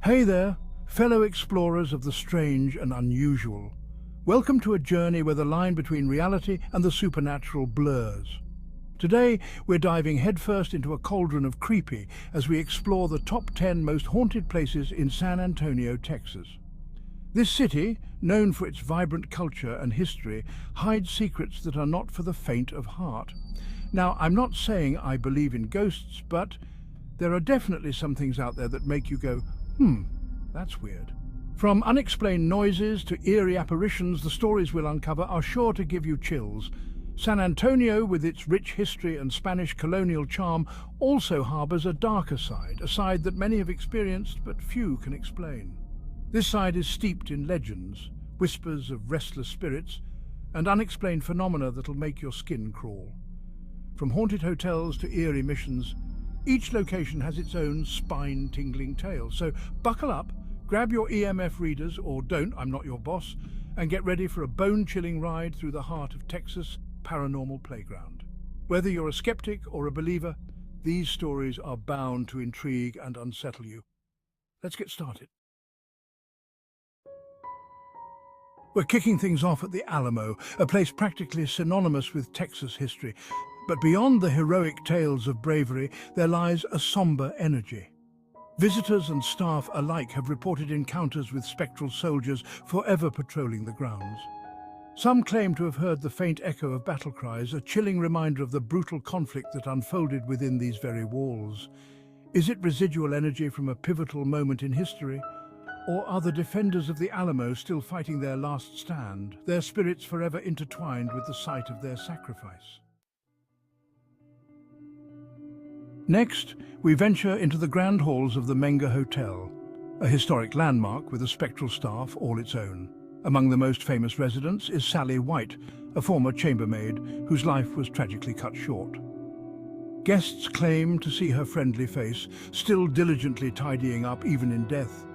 Hey there, fellow explorers of the strange and unusual. Welcome to a journey where the line between reality and the supernatural blurs. Today, we're diving headfirst into a cauldron of creepy as we explore the top 10 most haunted places in San Antonio, Texas. This city, known for its vibrant culture and history, hides secrets that are not for the faint of heart. Now, I'm not saying I believe in ghosts, but there are definitely some things out there that make you go, that's weird. From unexplained noises to eerie apparitions, the stories we'll uncover are sure to give you chills. San Antonio, with its rich history and Spanish colonial charm, also harbors a darker side, a side that many have experienced but few can explain. This side is steeped in legends, whispers of restless spirits, and unexplained phenomena that'll make your skin crawl. From haunted hotels to eerie missions, each location has its own spine-tingling tale. So buckle up, grab your EMF readers, or don't, I'm not your boss, and get ready for a bone-chilling ride through the heart of Texas' paranormal playground. Whether you're a skeptic or a believer, these stories are bound to intrigue and unsettle you. Let's get started. We're kicking things off at the Alamo, a place practically synonymous with Texas history. But beyond the heroic tales of bravery, there lies a somber energy. Visitors and staff alike have reported encounters with spectral soldiers forever patrolling the grounds. Some claim to have heard the faint echo of battle cries, a chilling reminder of the brutal conflict that unfolded within these very walls. Is it residual energy from a pivotal moment in history? Or are the defenders of the Alamo still fighting their last stand, their spirits forever intertwined with the site of their sacrifice? Next, we venture into the grand halls of the Menger Hotel, a historic landmark with a spectral staff all its own. Among the most famous residents is Sally White, a former chambermaid whose life was tragically cut short. Guests claim to see her friendly face, still diligently tidying up even in death.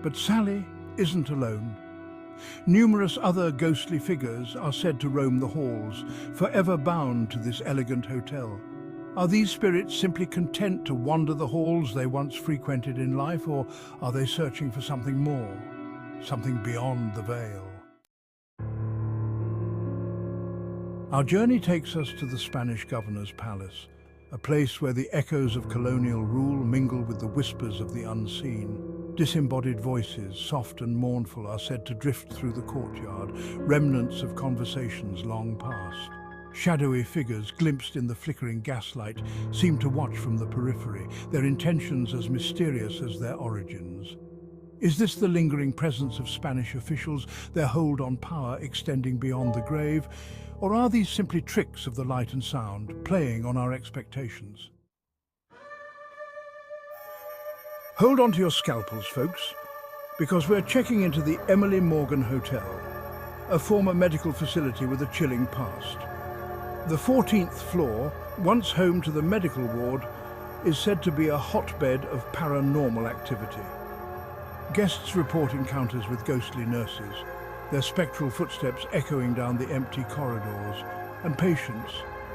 But Sally isn't alone. Numerous other ghostly figures are said to roam the halls, forever bound to this elegant hotel. Are these spirits simply content to wander the halls they once frequented in life, or are they searching for something more, something beyond the veil? Our journey takes us to the Spanish governor's palace, a place where the echoes of colonial rule mingle with the whispers of the unseen. Disembodied voices, soft and mournful, are said to drift through the courtyard, remnants of conversations long past. Shadowy figures, glimpsed in the flickering gaslight, seem to watch from the periphery, their intentions as mysterious as their origins. Is this the lingering presence of Spanish officials, their hold on power extending beyond the grave? Or are these simply tricks of the light and sound, playing on our expectations? Hold on to your scalpels, folks, because we're checking into the Emily Morgan Hotel, a former medical facility with a chilling past. The 14th floor, once home to the medical ward, is said to be a hotbed of paranormal activity. Guests report encounters with ghostly nurses, their spectral footsteps echoing down the empty corridors, and patients,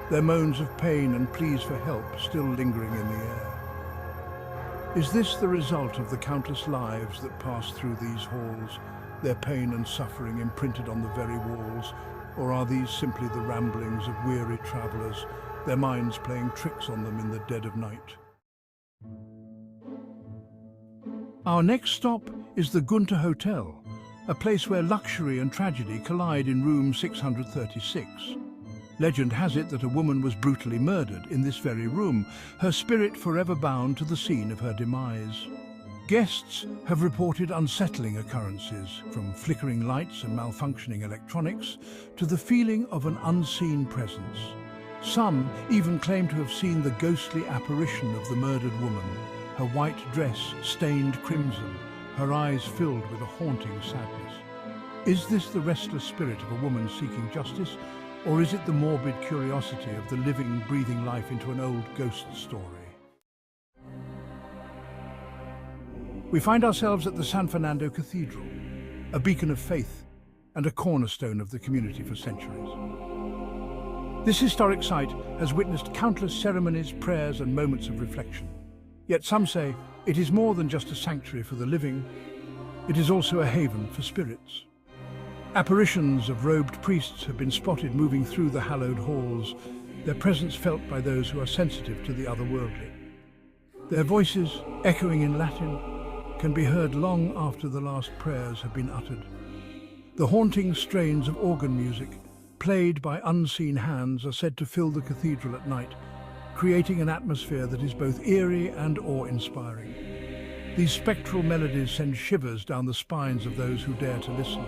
their moans of pain and pleas for help still lingering in the air. Is this the result of the countless lives that pass through these halls, their pain and suffering imprinted on the very walls? Or are these simply the ramblings of weary travelers, their minds playing tricks on them in the dead of night? Our next stop is the Gunter Hotel, a place where luxury and tragedy collide in room 636. Legend has it that a woman was brutally murdered in this very room, her spirit forever bound to the scene of her demise. Guests have reported unsettling occurrences, from flickering lights and malfunctioning electronics to the feeling of an unseen presence. Some even claim to have seen the ghostly apparition of the murdered woman, her white dress stained crimson, her eyes filled with a haunting sadness. Is this the restless spirit of a woman seeking justice, or is it the morbid curiosity of the living, breathing life into an old ghost story? We find ourselves at the San Fernando Cathedral, a beacon of faith and a cornerstone of the community for centuries. This historic site has witnessed countless ceremonies, prayers, and moments of reflection. Yet some say it is more than just a sanctuary for the living, it is also a haven for spirits. Apparitions of robed priests have been spotted moving through the hallowed halls, their presence felt by those who are sensitive to the otherworldly. Their voices, echoing in Latin, can be heard long after the last prayers have been uttered. The haunting strains of organ music, played by unseen hands, are said to fill the cathedral at night, creating an atmosphere that is both eerie and awe-inspiring. These spectral melodies send shivers down the spines of those who dare to listen.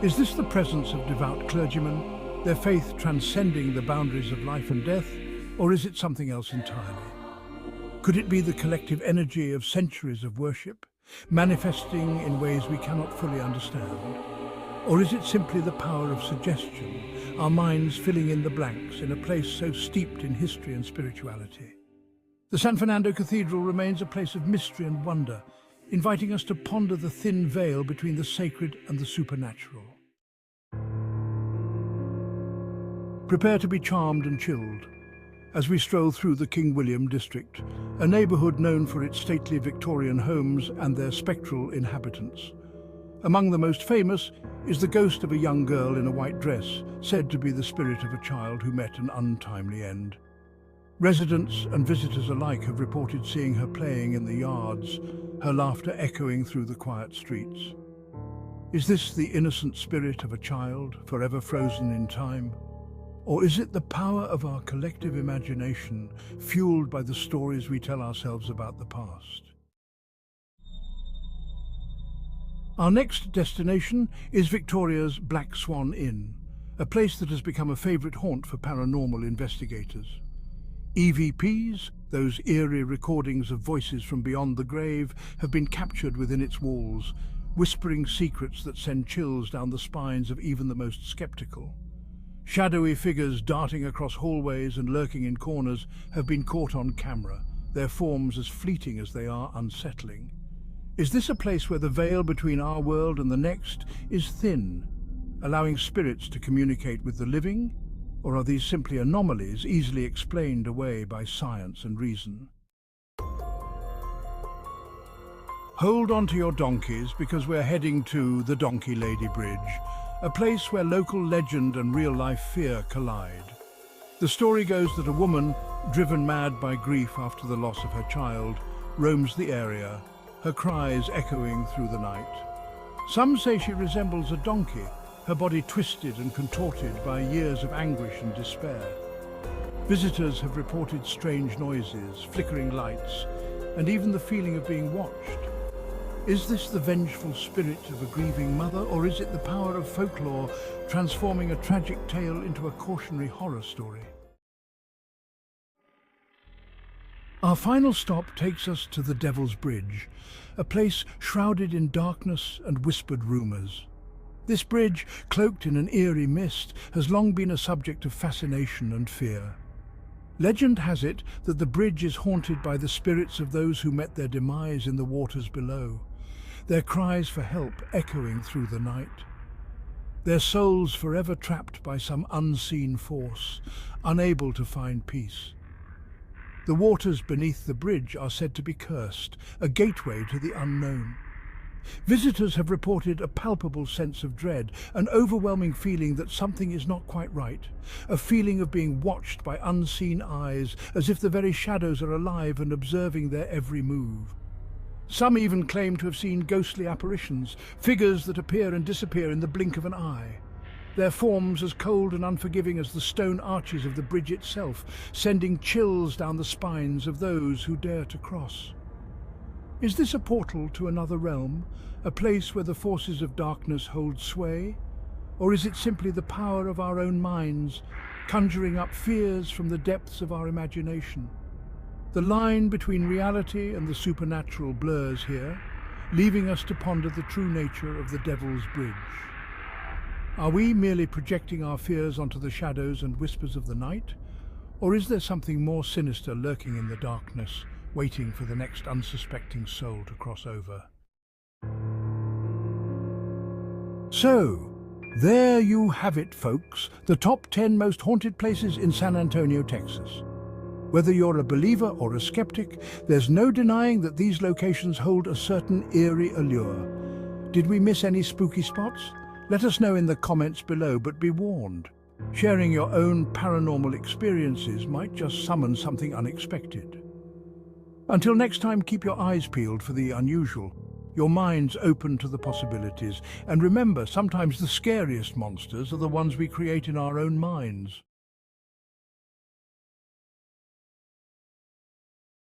Is this the presence of devout clergymen, their faith transcending the boundaries of life and death, or is it something else entirely? Could it be the collective energy of centuries of worship, manifesting in ways we cannot fully understand? Or is it simply the power of suggestion, our minds filling in the blanks in a place so steeped in history and spirituality? The San Fernando Cathedral remains a place of mystery and wonder, inviting us to ponder the thin veil between the sacred and the supernatural. Prepare to be charmed and chilled as we stroll through the King William district, a neighbourhood known for its stately Victorian homes and their spectral inhabitants. Among the most famous is the ghost of a young girl in a white dress, said to be the spirit of a child who met an untimely end. Residents and visitors alike have reported seeing her playing in the yards, her laughter echoing through the quiet streets. Is this the innocent spirit of a child, forever frozen in time? Or is it the power of our collective imagination, fueled by the stories we tell ourselves about the past? Our next destination is Victoria's Black Swan Inn, a place that has become a favourite haunt for paranormal investigators. EVPs, those eerie recordings of voices from beyond the grave, have been captured within its walls, whispering secrets that send chills down the spines of even the most skeptical. Shadowy figures darting across hallways and lurking in corners have been caught on camera, their forms as fleeting as they are unsettling. Is this a place where the veil between our world and the next is thin, allowing spirits to communicate with the living? Or are these simply anomalies easily explained away by science and reason? Hold on to your donkeys because we're heading to the Donkey Lady Bridge, a place where local legend and real-life fear collide. The story goes that a woman, driven mad by grief after the loss of her child, roams the area, her cries echoing through the night. Some say she resembles a donkey, her body twisted and contorted by years of anguish and despair. Visitors have reported strange noises, flickering lights, and even the feeling of being watched. Is this the vengeful spirit of a grieving mother, or is it the power of folklore transforming a tragic tale into a cautionary horror story? Our final stop takes us to the Devil's Bridge, a place shrouded in darkness and whispered rumours. This bridge, cloaked in an eerie mist, has long been a subject of fascination and fear. Legend has it that the bridge is haunted by the spirits of those who met their demise in the waters below, their cries for help echoing through the night. Their souls forever trapped by some unseen force, unable to find peace. The waters beneath the bridge are said to be cursed, a gateway to the unknown. Visitors have reported a palpable sense of dread, an overwhelming feeling that something is not quite right, a feeling of being watched by unseen eyes, as if the very shadows are alive and observing their every move. Some even claim to have seen ghostly apparitions, figures that appear and disappear in the blink of an eye. Their forms as cold and unforgiving as the stone arches of the bridge itself, sending chills down the spines of those who dare to cross. Is this a portal to another realm, a place where the forces of darkness hold sway? Or is it simply the power of our own minds, conjuring up fears from the depths of our imagination? The line between reality and the supernatural blurs here, leaving us to ponder the true nature of the Devil's Bridge. Are we merely projecting our fears onto the shadows and whispers of the night? Or is there something more sinister lurking in the darkness, waiting for the next unsuspecting soul to cross over? So, there you have it, folks, the top 10 most haunted places in San Antonio, Texas. Whether you're a believer or a skeptic, there's no denying that these locations hold a certain eerie allure. Did we miss any spooky spots? Let us know in the comments below, but be warned. Sharing your own paranormal experiences might just summon something unexpected. Until next time, keep your eyes peeled for the unusual, your minds open to the possibilities, and remember, sometimes the scariest monsters are the ones we create in our own minds.